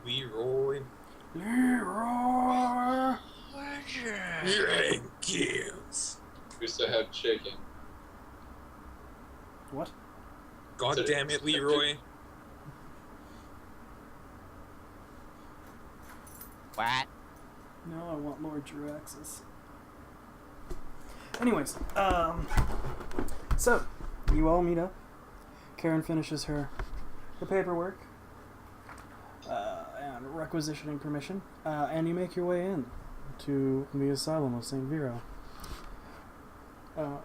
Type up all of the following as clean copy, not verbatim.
Leroy Leroy Jenkins. Used to have chicken. What? God damn it, Leroy. What? No, I want Lord Juraxis. Anyways, so you all meet up. Karen finishes her paperwork and requisitioning permission, and you make your way in to the Asylum of St. Vero.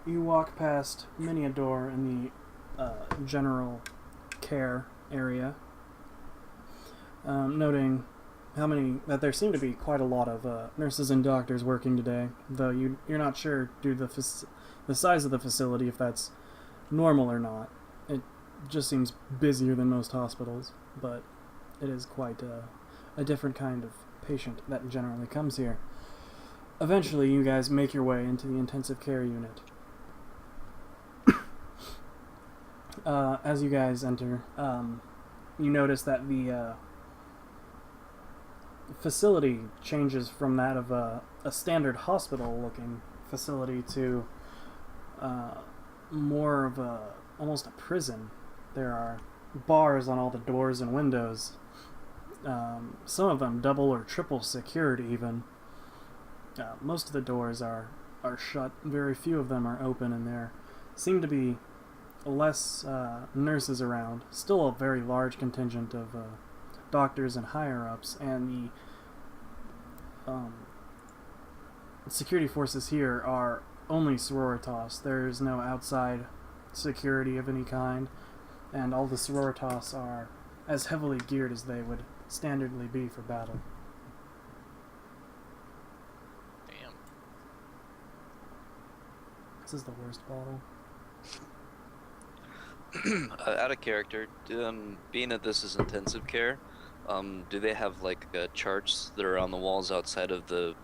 You walk past many a door in the general care area, noting that there seem to be quite a lot of nurses and doctors working today, though you're not sure due to the size of the facility if that's normal or not. It just seems busier than most hospitals, but it is quite a different kind of patient that generally comes here. Eventually, you guys make your way into the intensive care unit. As you guys enter, you notice that the facility changes from that of a standard hospital-looking facility to more of almost a prison. There are bars on all the doors and windows. Some of them double or triple security even. Most of the doors are shut. Very few of them are open, and there seem to be less nurses around. Still a very large contingent of doctors and higher-ups, and the security forces here are only Sororitas. There's no outside security of any kind, and all the Sororitas are as heavily geared as they would standardly be for battle. Damn. This is the worst bottle. Out of character, being that this is intensive care, do they have like charts that are on the walls outside of the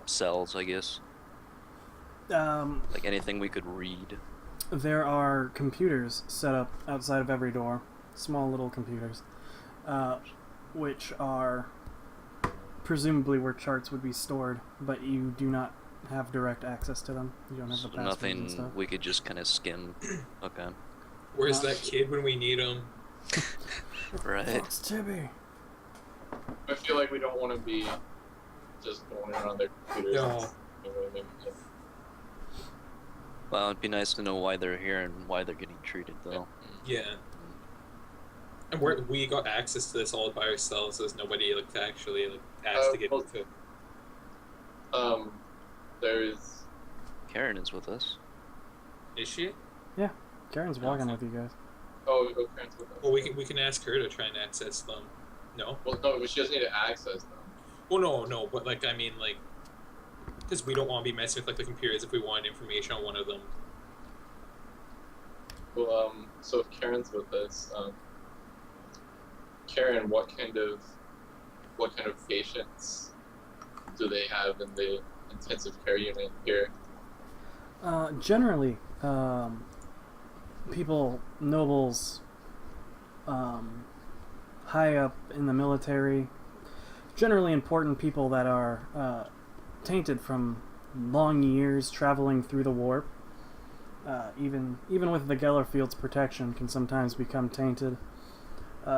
cells, I guess? Like anything we could read? There are computers set up outside of every door, small little computers, which are presumably where charts would be stored, but you do not have direct access to them. You don't have the passwords and stuff. Nothing we could just kind of skim. Okay. Where's that kid when we need him? Right. It's Tibby. I feel like we don't want to be just going around their computers. No. Well, it'd be nice to know why they're here and why they're getting treated, though. Yeah. And we got access to this all by ourselves. There's nobody to actually ask to get into it. There's Karen is with us. Is she? Yeah, Karen's walking with you guys. Karen's with us. Well, we can ask her to try and access them. No? Well, no, she doesn't need to access them. Well, no, but I mean, because we don't want to be messing with the computers if we want information on one of them. Well, so if Karen's with us, Karen, what kind of patients do they have in the intensive care unit here? Generally, people, nobles, high up in the military, generally important people that are tainted from long years traveling through the warp. Even with the Gellerfield's protection can sometimes become tainted.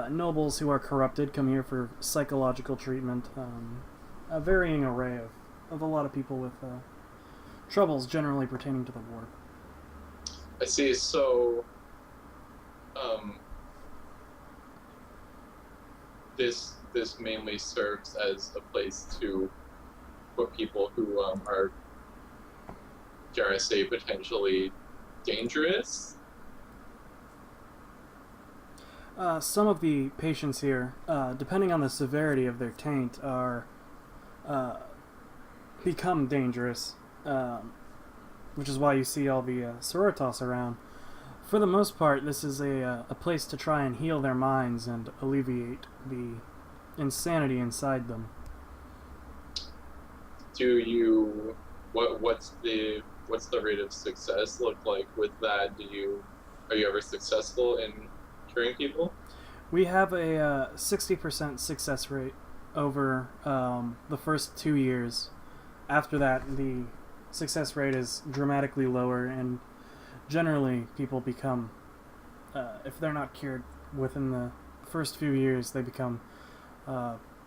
Nobles who are corrupted come here for psychological treatment. A varying array of a lot of people with troubles generally pertaining to the warp. I see. So, this mainly serves as a place to put people who are, dare I say, potentially dangerous. Some of the patients here, depending on the severity of their taint, are become dangerous, which is why you see all the Sororitas around. For the most part, this is a place to try and heal their minds and alleviate the insanity inside them. What's the rate of success look like with that? Are you ever successful in curing people? We have a 60% success rate over the first 2 years. After that, the success rate is dramatically lower, and generally people become, if they're not cured within the first few years, they become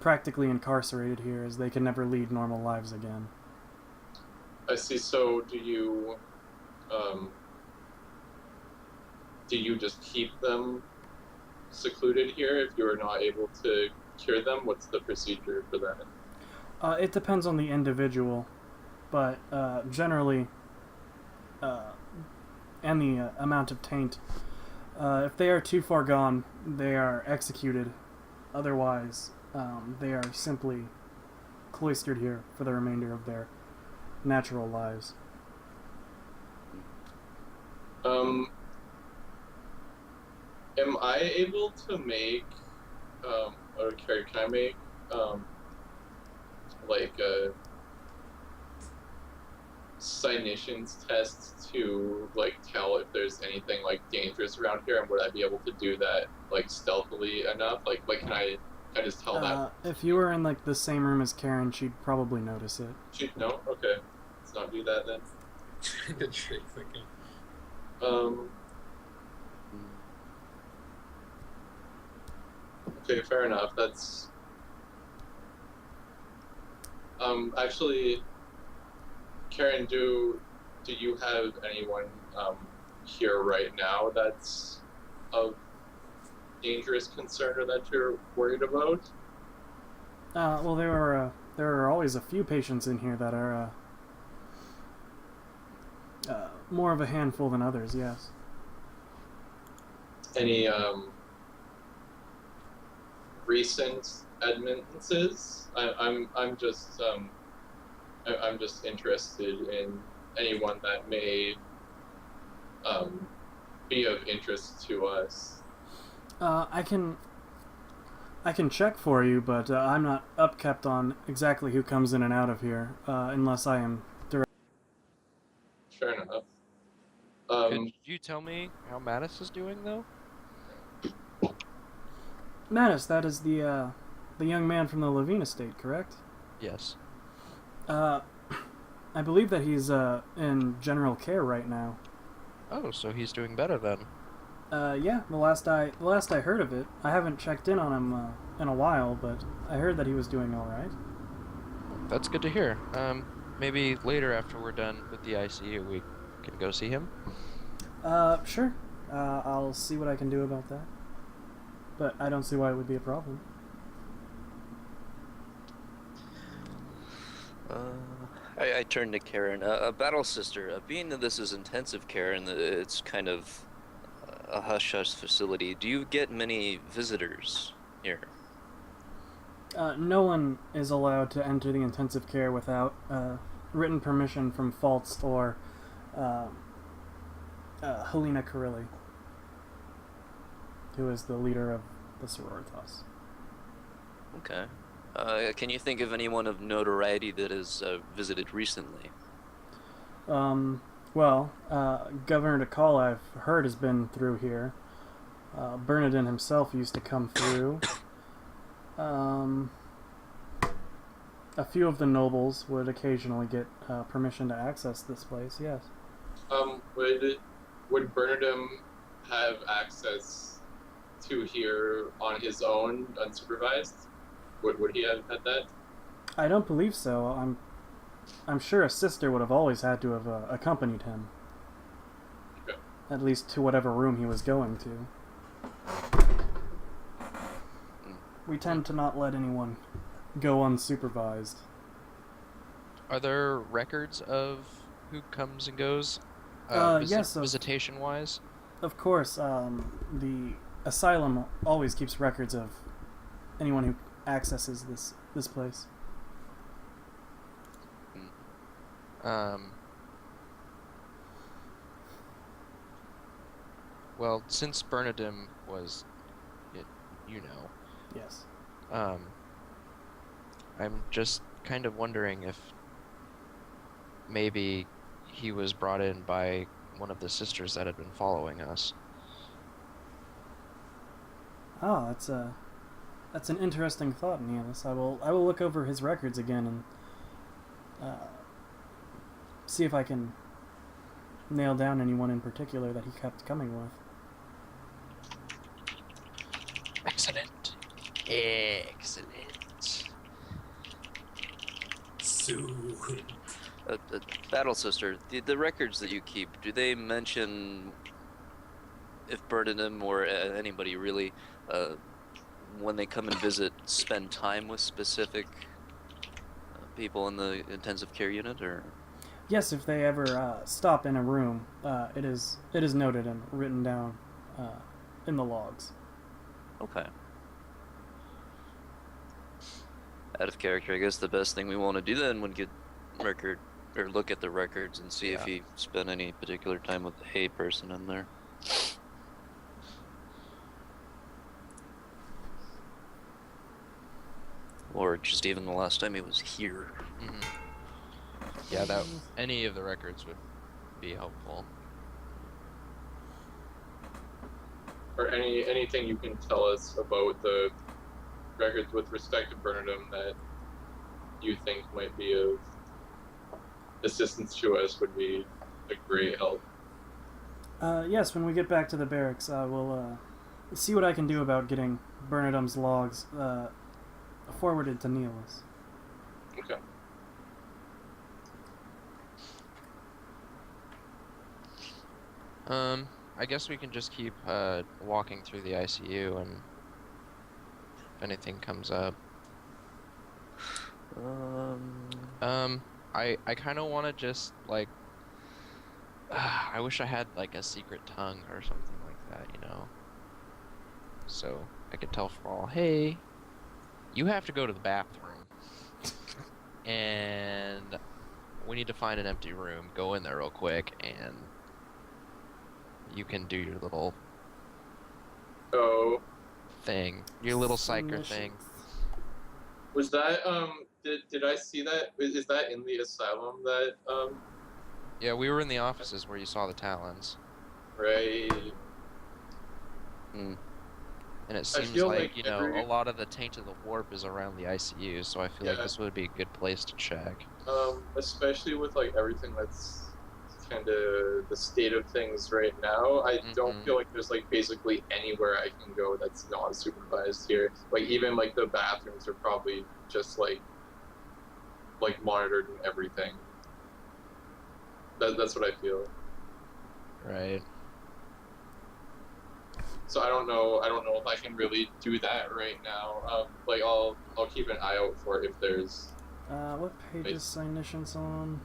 practically incarcerated here, as they can never lead normal lives again. I see. So do you just keep them secluded here if you are not able to cure them? What's the procedure for that? It depends on the individual, but generally, and the amount of taint. If they are too far gone, they are executed. Otherwise, they are simply cloistered here for the remainder of their natural lives. Am I able to make, or can I make, like a clinician's test to like tell if there's anything like dangerous around here, and would I be able to do that like stealthily enough? Like can I just tell that? If you were in like the same room as Karen, she'd probably notice it. No? Okay. Let's not do that then. Good trick thinking. Okay, fair enough. That's actually, Karen, do you have anyone here right now that's of dangerous concern or that you're worried about? Well, there are always a few patients in here that are more of a handful than others. Yes. Any recent admittances? I'm just interested in anyone that may be of interest to us. I can check for you, but I'm not upkept on exactly who comes in and out of here, unless I am direct. Fair enough. Could you tell me how Mattis is doing, though? Mattis, that is the young man from the Levine estate, correct? Yes. I believe that he's in general care right now. Oh, so he's doing better then. Yeah. The last I heard of it, I haven't checked in on him in a while, but I heard that he was doing all right. That's good to hear. Maybe later after we're done with the ICU, we can go see him. Sure. I'll see what I can do about that. But I don't see why it would be a problem. I turn to Karen. Battle Sister, being that this is intensive care and it's kind of a hush-hush facility, do you get many visitors here? No one is allowed to enter the intensive care without written permission from Faltz or Helena Carilli, who is the leader of the Sororitas. Okay. Can you think of anyone of notoriety that has visited recently? Well, Governor DeCall, I've heard, has been through here. Bernardin himself used to come through. A few of the nobles would occasionally get permission to access this place, yes. Would Bernardin have access to here on his own, unsupervised? Would he have had that? I don't believe so. I'm sure a sister would have always had to have accompanied him. Okay. At least to whatever room he was going to. We tend to not let anyone go unsupervised. Are there records of who comes and goes? Yes. Visitation-wise? Of course. The Asylum always keeps records of anyone who accesses this place. Well, since Bernardin was, you know. Yes. I'm just kind of wondering if maybe he was brought in by one of the sisters that had been following us. Oh, that's an interesting thought, Niels. I will look over his records again and see if I can nail down anyone in particular that he kept coming with. Excellent. Excellent. Soon. Battle Sister, the records that you keep, do they mention if Burnham or anybody really, when they come and visit, spend time with specific people in the intensive care unit, or? Yes, if they ever stop in a room, it is noted and written down in the logs. Okay. Out of character, I guess the best thing we want to do then would get record or look at the records and see if he spent any particular time with the Hay person in there. Or just even the last time he was here. Mm-hmm. Yeah, that any of the records would be helpful. Or anything you can tell us about the records with respect to Burnham that you think might be of assistance to us would be a great help. Yes, when we get back to the barracks, I will see what I can do about getting Burnham's logs forwarded to Niels. Okay. I guess we can just keep walking through the ICU, and if anything comes up. I kind of want to just like. I wish I had like a secret tongue or something like that, you know. So I could tell Frawl, hey, you have to go to the bathroom, and we need to find an empty room. Go in there real quick, and you can do your little thing, your little psyker thing. Was that did I see that? Is that in the asylum that Yeah, we were in the offices where you saw the Talons. Right. And it seems like, you know, a lot of the taint of the warp is around the ICU, so I feel like this would be a good place to check. Especially with like everything that's kind of the state of things right now, I don't feel like there's like basically anywhere I can go that's not supervised here. Like even like the bathrooms are probably just like monitored and everything. That's what I feel. Right. So I don't know if I can really do that right now. Like I'll keep an eye out for it if there's. What page is Signitions on?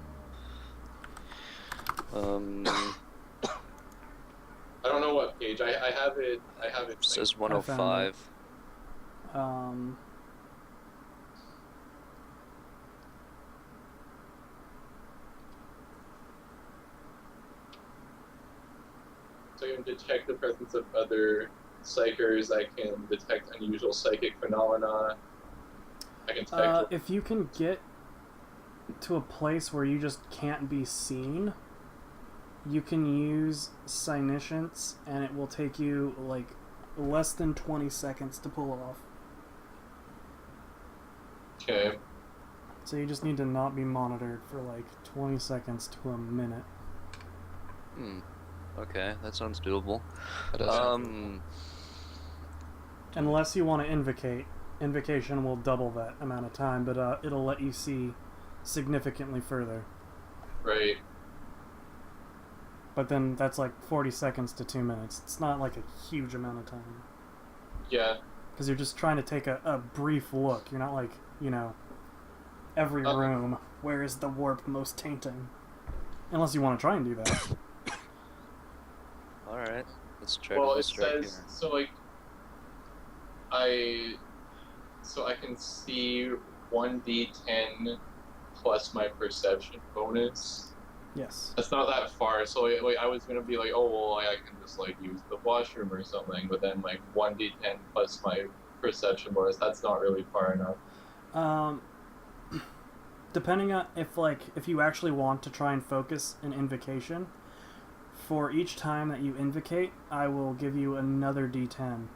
I don't know what page. I have it. It says 105. So I can detect the presence of other psychers. I can detect unusual psychic phenomena. I can detect. If you can get to a place where you just can't be seen, you can use Signitions, and it will take you like less than 20 seconds to pull off. Okay. So you just need to not be monitored for like 20 seconds to a minute. Okay, that sounds doable. Unless you want to invocate. Invocation will double that amount of time, but it'll let you see significantly further. Right. But then that's like 40 seconds to 2 minutes. It's not like a huge amount of time. Yeah. Because you're just trying to take a brief look. You're not like, you know, every room, where is the warp most tainting? Unless you want to try and do that. Alright, let's try Well, to it says, so like, so I can see 1d10 plus my perception bonus. Yes. That's not that far, so like I was gonna be like, oh well, I can just like use the washroom or something, but then like 1d10 plus my perception bonus, that's not really far enough. Depending on if you actually want to try and focus an invocation, for each time that you invocate, I will give you another d10.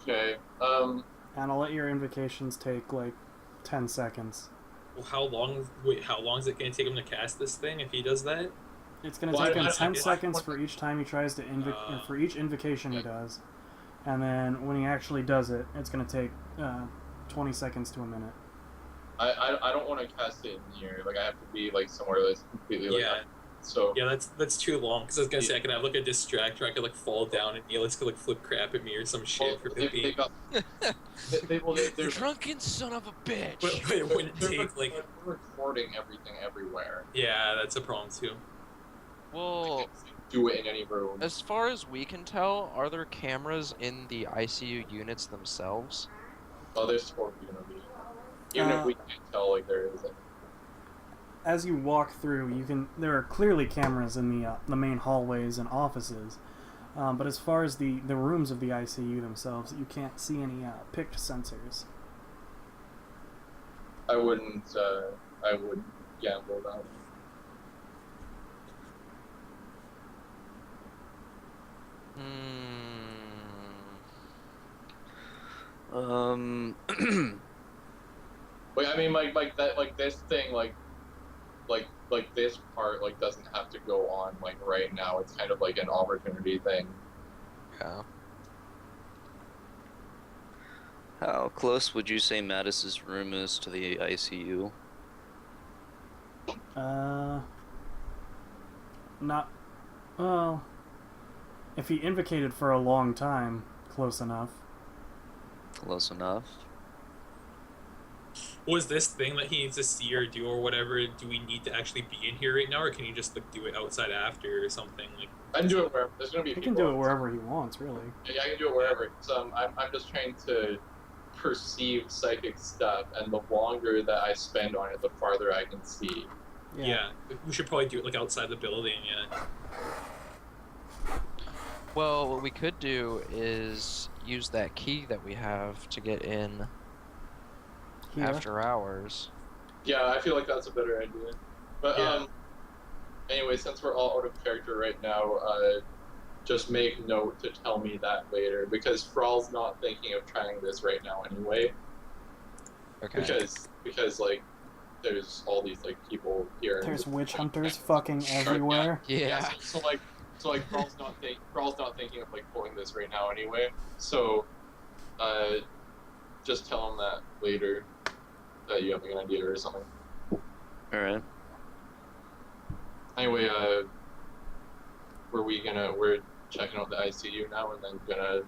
Okay. And I'll let your invocations take like 10 seconds. Well, how long? Wait, how long is it going to take him to cast this thing if he does that? It's going to Well, take him I 10 guess- seconds for each time he tries to for each invocation he does. And then when he actually does it, it's going to take 20 seconds to a minute. I don't want to cast it in here. Like I have to be like somewhere that's completely like. Yeah. So. Yeah, that's too long. Because I was gonna say I could have like a distractor. I could like fall down and Neelix could like flip crap at me or some shit for They being. got. They're Drunken son of a bitch. But it wouldn't take like. We're recording everything everywhere. Yeah, that's a problem too. Well, Do it in any room. as far as we can tell, are there cameras in the ICU units themselves? Oh, there's totally gonna be. Even if we can't tell, like there isn't. As you walk through, there are clearly cameras in the main hallways and offices, but as far as the rooms of the ICU themselves, you can't see any picked sensors. I wouldn't gamble that. Wait, I mean, like that, like this thing, like this part, like doesn't have to go on like right now. It's kind of like an opportunity thing. Yeah. How close would you say Mattis's room is to the ICU? Not. Well, if he invocated for a long time, close enough. Close enough. Was this thing that he needs to see or do or whatever? Do we need to actually be in here right now, or can you just like do it outside after or something? Like I can do it wherever. There's gonna be. He can do it wherever he wants, really. Yeah, I can do it wherever. So I'm just trying to perceive psychic stuff, and the longer that I spend on it, the farther I can see. yeah, we should probably do it like outside the building. Yeah. Well, what we could do is use that key that we have to get in Here. after hours. Yeah, I feel like that's a better idea. But Yeah. Anyway, since we're all out of character right now, just make note to tell me that later, because Fral's not thinking of trying this right now anyway. Okay. Because like there's all these like people here. There's witch hunters fucking everywhere. Yeah. So Fral's not thinking of like pulling this right now anyway. So, just tell him that later that you have an idea or something. All right. Anyway, we're checking out the ICU now and then gonna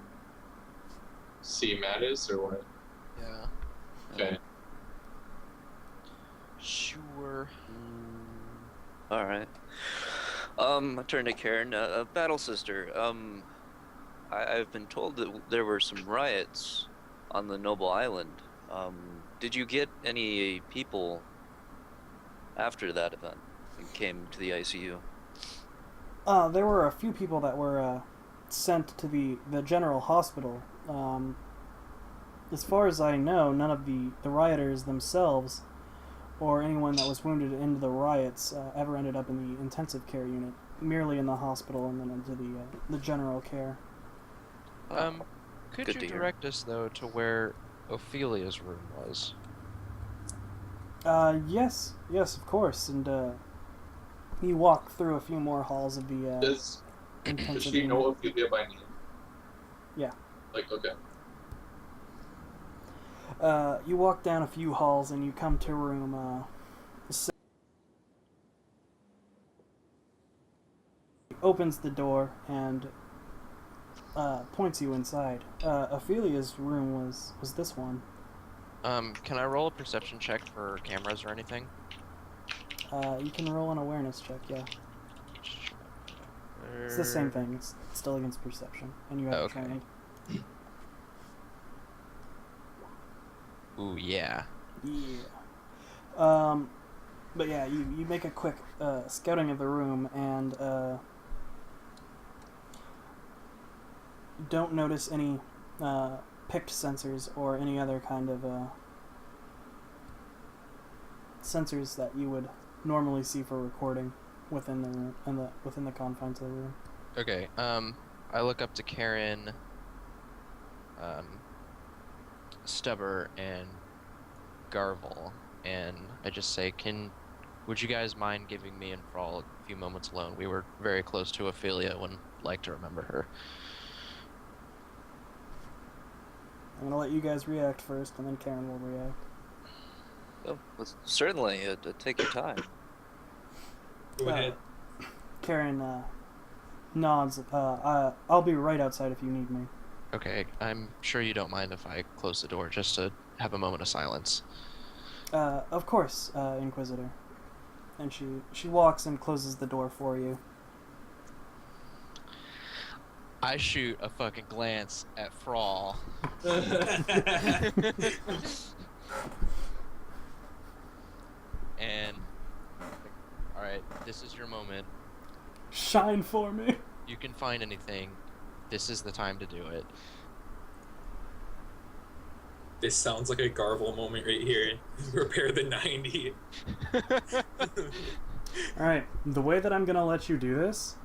see Mattis or what? Yeah. Okay. Sure. All right. I turn to Karen. Battle Sister. I've been told that there were some riots on the Noble Island. Did you get any people after that event and came to the ICU? There were a few people that were sent to the general hospital. As far as I know, none of the rioters themselves or anyone that was wounded in the riots ever ended up in the intensive care unit, merely in the hospital and then into the general care. Could Good you to hear. direct us though to where Ophelia's room was? Yes, of course, and you walk through a few more halls of the Does intensive she unit. know Ophelia by name? Yeah. Like, okay. You walk down a few halls and you come to room opens the door and points you inside. Ophelia's room was this one. Can I roll a perception check for cameras or anything? You can roll an awareness check, yeah. It's the same thing. It's still against perception, and you have Okay. training. Ooh, yeah. Yeah. But yeah, you make a quick scouting of the room and don't notice any picked sensors or any other kind of sensors that you would normally see for recording within the room, within the confines of the room. Okay. I look up to Karen. Stubber and Garvel, and I just say, would you guys mind giving me and Frawl a few moments alone? We were very close to Ophelia and would like to remember her. I'm gonna let you guys react first, and then Karen will react. Oh, well, certainly, take your time. Go ahead. Karen nods. I'll be right outside if you need me. Okay, I'm sure you don't mind if I close the door just to have a moment of silence. Of course, Inquisitor. And she walks and closes the door for you. I shoot a fucking glance at Frawl. And, alright, this is your moment. Shine for me. You can find anything. This is the time to do it. This sounds like a Garvel moment right here. Repair the 90. Alright, the way that I'm gonna let you do this,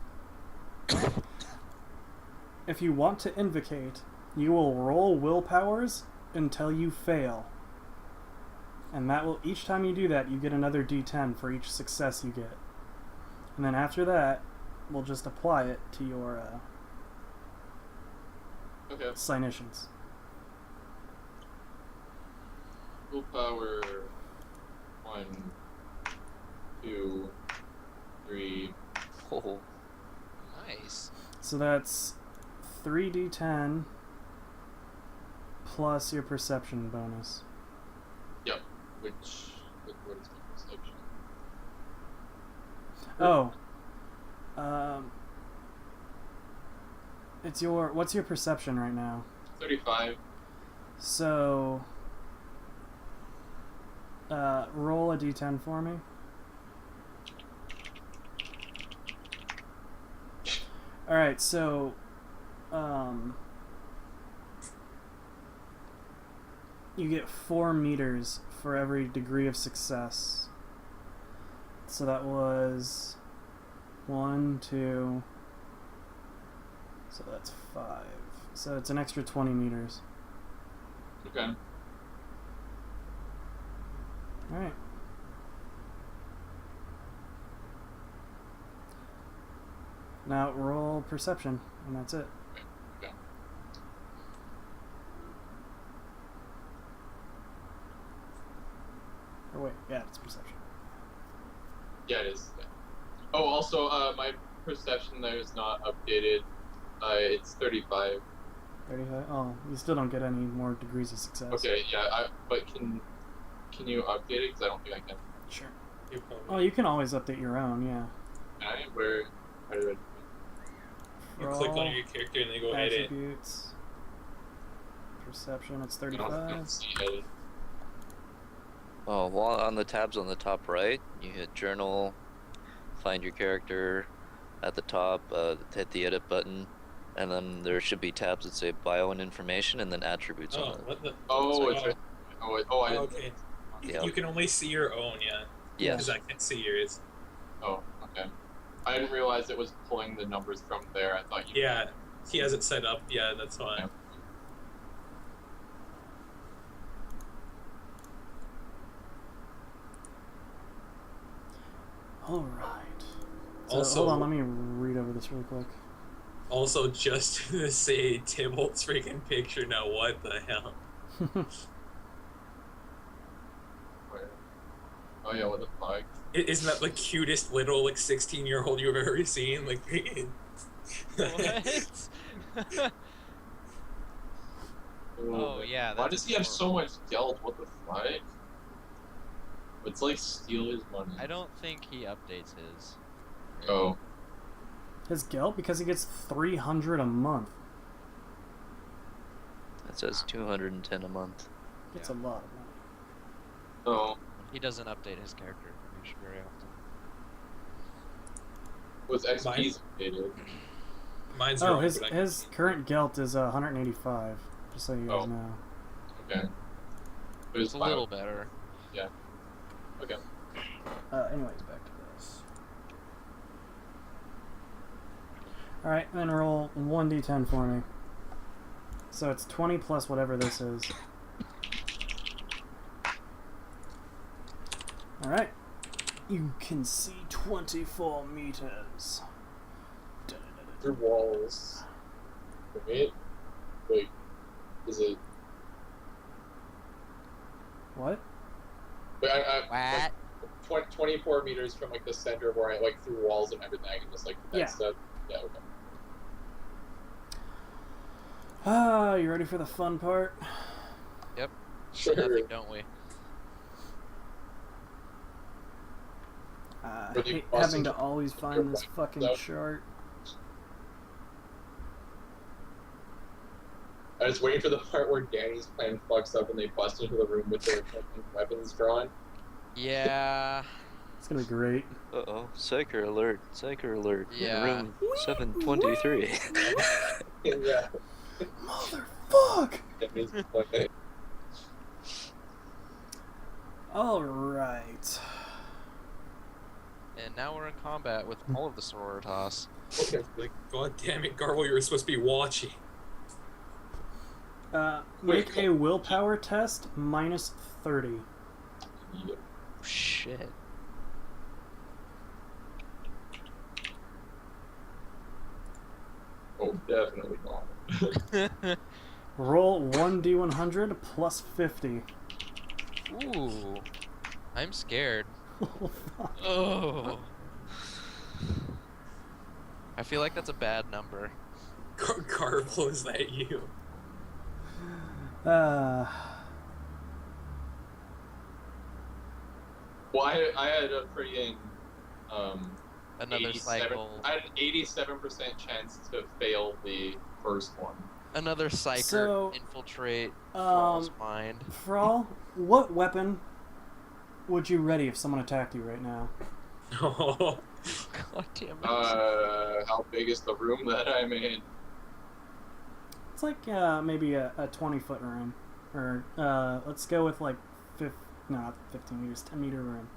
if you want to invocate, you will roll willpowers until you fail. And that will, each time you do that, you get another d10 for each success you get. And then after that, we'll just apply it to your Cynitions. Willpower 1, 2, 3. Oh, Nice. So that's 3d10 plus your perception bonus. Yep. What is my perception? Oh. What's your perception right now? 35. So, roll a d10 for me. Alright, so, you get 4 meters for every degree of success. So that was 1, 2, so that's 5. So it's an extra 20 meters. Okay. Alright. Now roll perception, and that's it. Okay. Or wait, yeah, it's perception. Yeah, it is. Yeah. Oh, also, my perception there is not updated. It's 35. 35? Oh, you still don't get any more degrees of success. Okay, yeah, but can you update it? Because I don't think I can. Sure. You probably- Oh, you can always update your own, yeah. Can I? How do I do it? You click on your character and then go edit. Attributes. Perception, it's I don't 35. see edit. oh, well, on the tabs on the top right, you hit Journal, find your character. At the top, hit the edit button, and then there should be tabs that say Bio and Information, and then Attributes Oh, on it. what the? Oh, it's Oh. right. I didn't. Okay. Yeah. You can only see your own, yeah. Yes. Because I can't see yours. Oh, okay. I didn't realize it was pulling the numbers from there. I thought you. Yeah, he has it set up. Yeah, that's fine. Yeah. Alright. So, Also- hold on, let me read over this really quick. Also, just to say Tybalt's freaking picture now, what the hell? Where? Oh yeah, what the fuck? Isn't that the cutest little, like, 16-year-old you've ever seen? Like, What? Oh, yeah, Why that's does he have so horrible. much geld? What the fuck? It's like steal his money. I don't think he updates his. Oh. His guilt? Because he gets 300 a month. It says 210 a month. It's Yeah. a lot of money. Oh. He doesn't update his character information very often. Was XP's updated? mine's Oh, wrong, his but I his current guilt is 185. Just so you guys Oh. know. Okay. But It's a little better. Okay. Anyways, back to this. Alright, then roll 1d10 for me. So it's 20 plus whatever this is. Alright. You can see 24 meters. Through walls. Right? Wait. Is it... What? Wait, I What? 24 meters from like the center where I like through walls and everything. I can just like that Yeah. stuff. Yeah, okay. Ah, you ready for the fun part? Sure. Nothing, don't we? I But you hate also having to just- always find this like, fucking so- chart. I was waiting for the part where Danny's plan fucks up and they bust into the room with their fucking weapons drawn. Yeah. It's gonna be great. Uh-oh. Psyker alert. Psyker alert. Yeah. Room 723. Yeah. Motherfuck! Danny's plan. Alright. And now we're in combat with all of the Sororitas. Like, god damn it, Garble, you were supposed to be watching. Make a willpower test minus 30. Yeah. Shit. Oh, definitely not. Roll 1d100 plus 50. Ooh. I'm scared. Oh, fuck. Oh. I feel like that's a bad number. Garble, is that you? Uh, Well, I had a freaking Another 87 cycle. I had an 87% chance to fail the first one. Another psyker So, infiltrate Thrall's um, mind. Thrall, what weapon would you ready if someone attacked you right now? Oh, God damn it. How big is the room that I'm in? It's like maybe a 20-foot room. Or let's go with like not 15 meters, 10-meter room.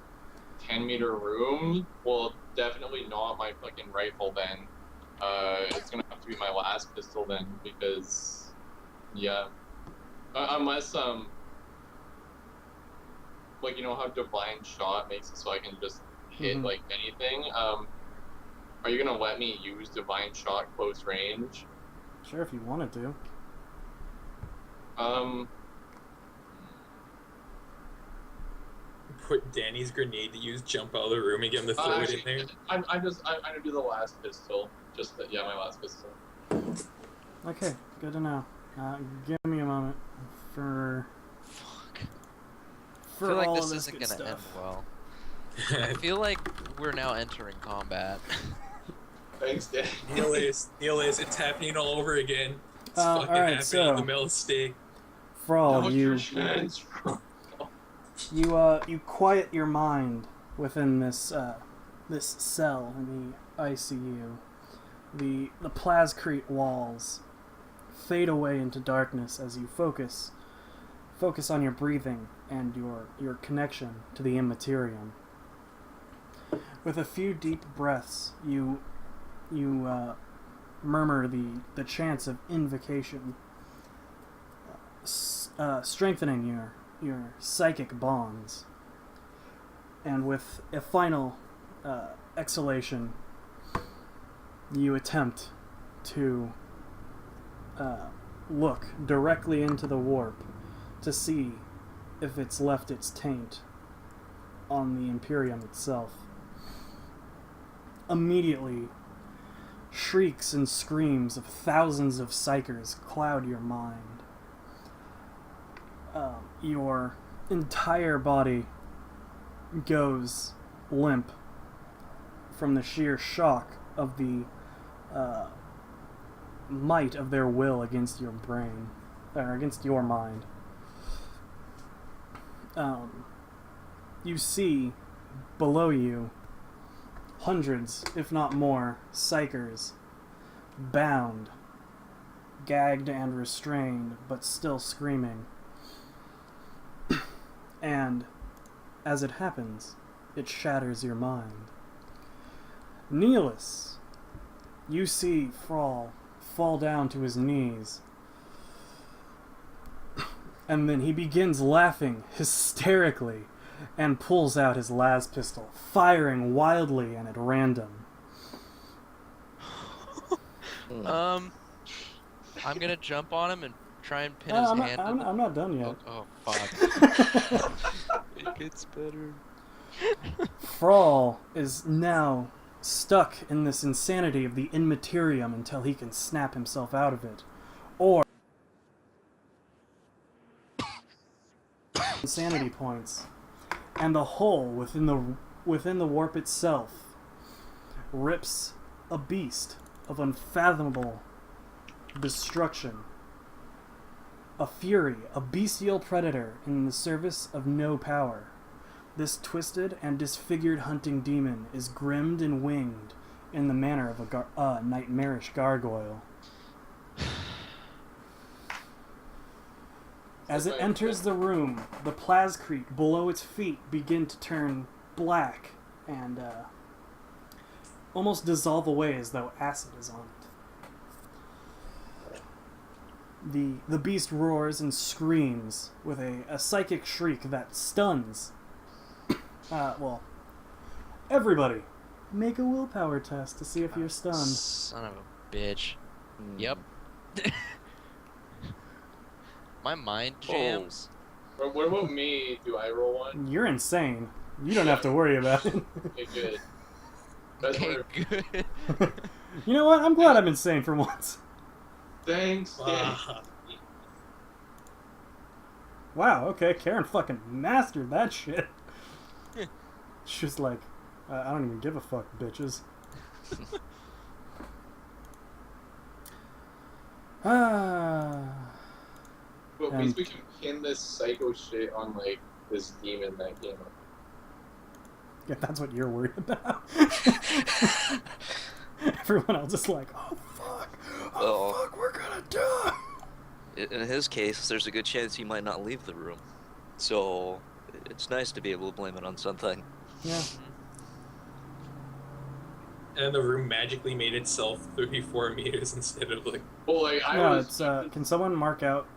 10-meter room? Well, definitely not my fucking rifle then. It's gonna have to be my last pistol then, because, yeah. Unless, like, you know how Divine Shot makes it so I can just hit, Mhm. like, anything? Are you gonna let me use Divine Shot close range? Sure, if you wanted to. put Danny's grenade to use jump out of the room and get him to throw it in there. I'm gonna do the last pistol. Just the, yeah, my last pistol. Okay, good to know. Give me a moment for Fuck. I for feel like all this of this isn't good gonna end stuff. well. I feel like we're now entering combat. Thanks, Dan. Neil is, it's happening all over again. It's fucking alright, happening so- in the middle stick. Thrall, Now's you your chance. you quiet your mind within this this cell in the ICU. The plascrete walls fade away into darkness as you focus on your breathing and your connection to the immaterium. With a few deep breaths, you murmur the chants of invocation, strengthening your psychic bonds. And with a final exhalation, you attempt to look directly into the warp to see if it's left its taint on the Imperium itself. Immediately, shrieks and screams of thousands of psychers cloud your mind. Your entire body goes limp from the sheer shock of the might of their will against your brain, or against your mind. You see below you hundreds, if not more, psychers, bound, gagged and restrained, but still screaming. And as it happens, it shatters your mind. Neelis, you see Thrall fall down to his knees, and then he begins laughing hysterically and pulls out his las pistol, firing wildly and at random. I'm gonna jump on him and try and pin his hand. I'm not done yet. Oh fuck. It gets better. Frawl is now stuck in this insanity of the Immaterium until he can snap himself out of it. Or insanity points. And the hole within the warp itself rips a beast of unfathomable destruction. A fury, a bestial predator in the service of no power. This twisted and disfigured hunting demon is grimmed and winged in the manner of a nightmarish gargoyle. As it enters the room, the plascrete below its feet begin to turn black and almost dissolve away as though acid is on it. The beast roars and screams with a psychic shriek that stuns. Everybody, make a willpower test to see if you're stunned. Son of a bitch. Yep. My mind jams. What about me? Do I roll one? You're insane. You don't have to worry about it. Okay, good. That's Okay, where... good. You know what? I'm glad I'm insane for once. Thanks. Yeah. Wow, okay, Karen fucking mastered that shit. She's like, I don't even give a fuck, bitches. But at least we can pin this psycho shit on, like, this demon that came up. Yeah, that's what you're worried about. Everyone else is like, oh fuck, fuck, we're gonna die. In his case, there's a good chance he might not leave the room. So, it's nice to be able to blame it on something. Yeah. And the room magically made itself 34 meters instead of like... Well, like, It's, can someone mark out,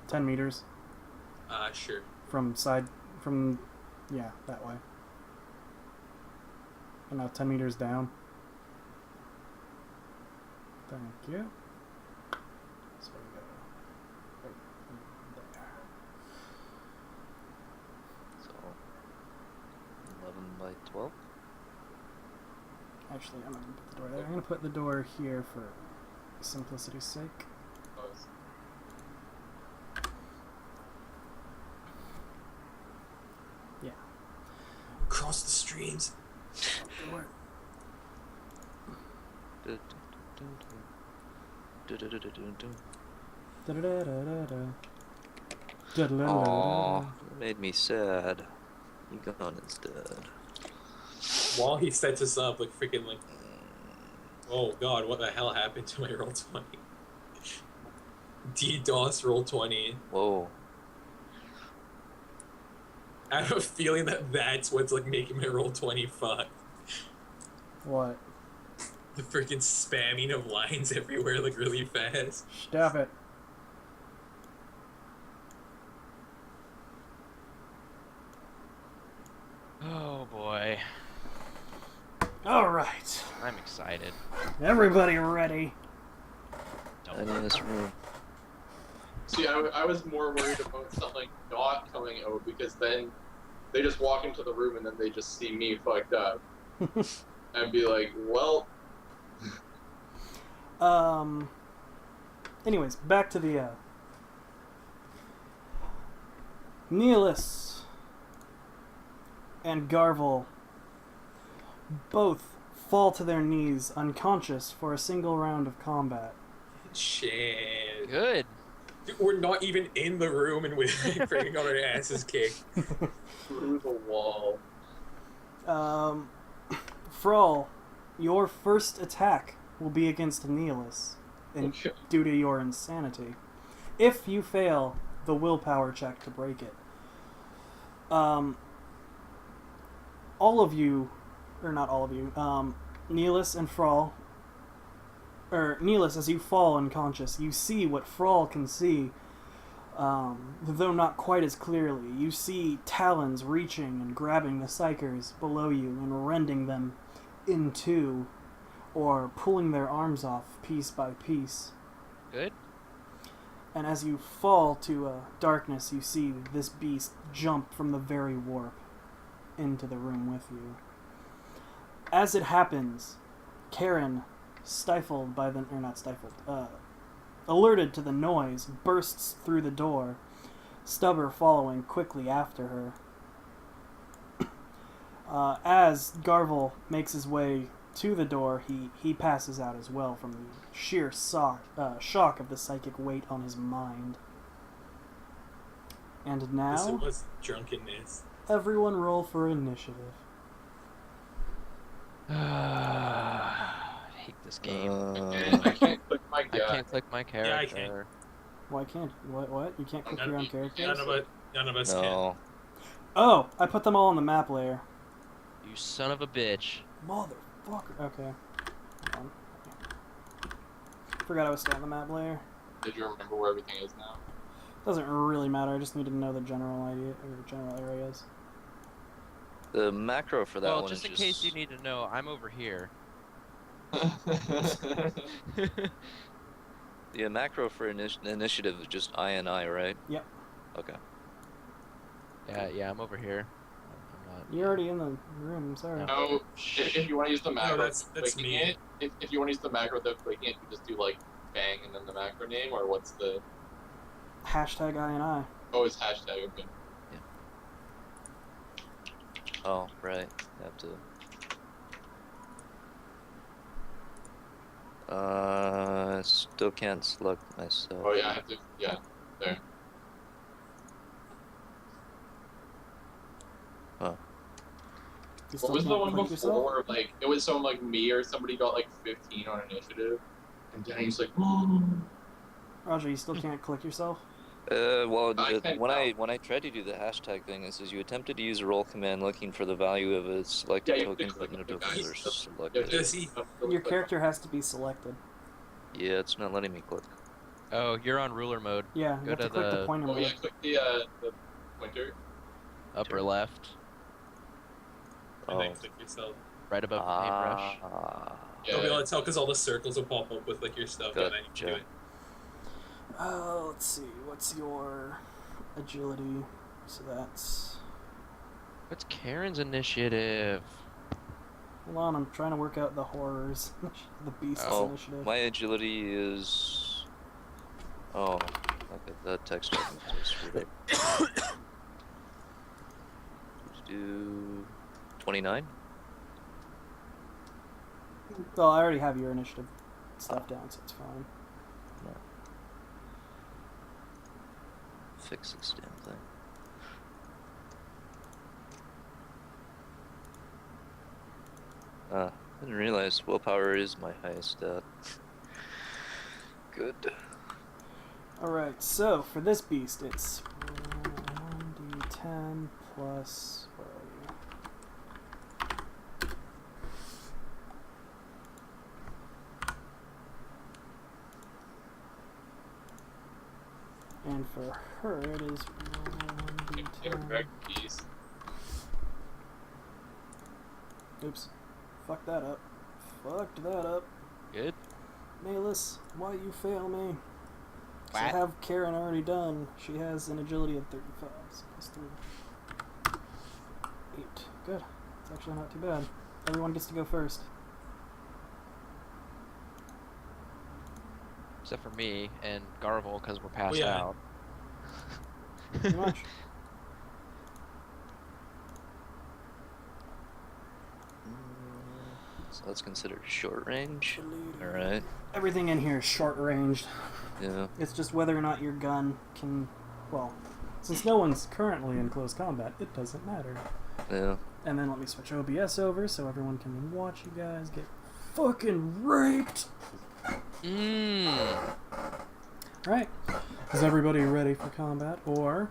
10 meters? Sure. Yeah, that way. And now 10 meters down. Thank you. So we go right there. So, 11 by 12? Actually, I'm going to put the door there. I'm going to put the door here for simplicity's sake. Yeah. Cross the streams. Door. Aww, made me sad. You gone instead. While he sets us up, like freaking like, oh god, what the hell happened to my roll 20? DDoS roll 20. Whoa. I have a feeling that that's what's like making my roll 20 fucked. What? The freaking spamming of lines everywhere, like really fast. Stop it. Oh boy. Alright. I'm excited. Everybody ready? I'm in this room. See, I was more worried about something not coming out, because then they just walk into the room and then they just see me fucked up. And be like, well... Anyways, back to the, Nihilus and Garvel both fall to their knees unconscious for a single round of combat. Shit. Good. Dude, we're not even in the room and we're freaking got our asses kicked. Through the wall. Frawl, your first attack will be against Nihilus due to your insanity. If you fail the willpower check to break it, all of you, or not all of you, Nihilus and Frawl, or Nihilus, as you fall unconscious, you see what Frawl can see. Though not quite as clearly, you see talons reaching and grabbing the psychers below you and rending them in two, or pulling their arms off piece by piece. Good. And as you fall to darkness, you see this beast jump from the very warp into the room with you. As it happens, Karen, stifled by the... or not stifled, alerted to the noise, bursts through the door, Stubber following quickly after her. As Garvel makes his way to the door, he passes out as well from the sheer shock of the psychic weight on his mind. And This now, was drunkenness. everyone roll for initiative. I hate this game. I can't click my I guy. can't click my Yeah, I character. Why can't... What? You can't click your own characters? None of us can. No. Oh! I put them all on the map layer. You son of a bitch. Motherfucker. Okay. Hold on. Forgot I was still on the map layer. Did you remember where everything is now? Doesn't really matter, I just need to know the general idea, or general areas. The macro for that Well, one just is in case you need to know, I'm over here. The macro for initiative is just I and I, right? Yep. Okay. Yeah, I'm over here. I'm not. You're already in the room, I'm sorry. No, if you want to use the macro, that's clicking me. it. If you want to use the macro without clicking it, you just do like bang and then the macro name, or what's the? Hashtag INI. Oh, it's hashtag. Okay. Oh, right. I have to. Still can't select myself. Oh yeah, I have to. Yeah, there. You What still was the can't one click yourself? before? Like it was some like me or somebody got like 15 on initiative, and Danny's like, Roger, you still can't click yourself? Well, I can't when tell. I tried to do the hashtag thing, it says you attempted to use a roll command looking for the value of a selected Yeah, you token, can but click no the tokens guys. are Yeah, selected. Does he? Your character has to be selected. Yeah, it's not letting me click. Oh, you're on ruler mode. Yeah, you Go have to to click the the pointer Oh yeah, mode. click the pointer. Upper left, And then click yourself. right above the paintbrush. Yeah. You'll be able to tell because all the circles will pop up with like your stuff, and then you can do Gotcha. it. Let's see, what's your agility? So that's... What's Karen's initiative? Hold on, I'm trying to work out the horrors. The beast's Oh, initiative. my agility is. Oh, okay. The text doesn't screwed up. Do 29. Well, I already have your initiative stuff down, so it's fine. Fix this damn thing. I didn't realize willpower is my highest stat. Good. Alright, so for this beast, it's 1d10 plus... Where are you? And for her, it is 1d10... Keys. Oops. Fucked that up. Fucked that up. Good. Malus, why you fail me? 'Cause I What? have Karen already done. She has an agility of 35, so plus 3. 8. Good. It's actually not too bad. Everyone gets to go first. Except for me and Garvel, because we're passed yeah. out. Pretty much. So that's considered short range. Alright. Everything in here is short ranged. Yeah. It's just whether or not your gun can... Well, since no one's currently in close combat, it doesn't matter. Yeah. And then let me switch OBS over so everyone can watch you guys get fucking raped. Right. Is everybody ready for combat? Or,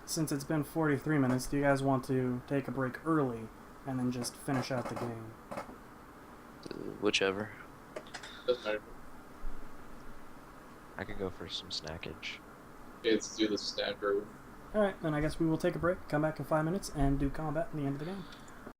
since it's been 43 minutes, do you guys want to take a break early and then just finish out the game? Whichever. Doesn't matter. I could go for some snackage. Okay, let's do the standard. Alright, then I guess we will take a break, come back in 5 minutes, and do combat at the end of the game.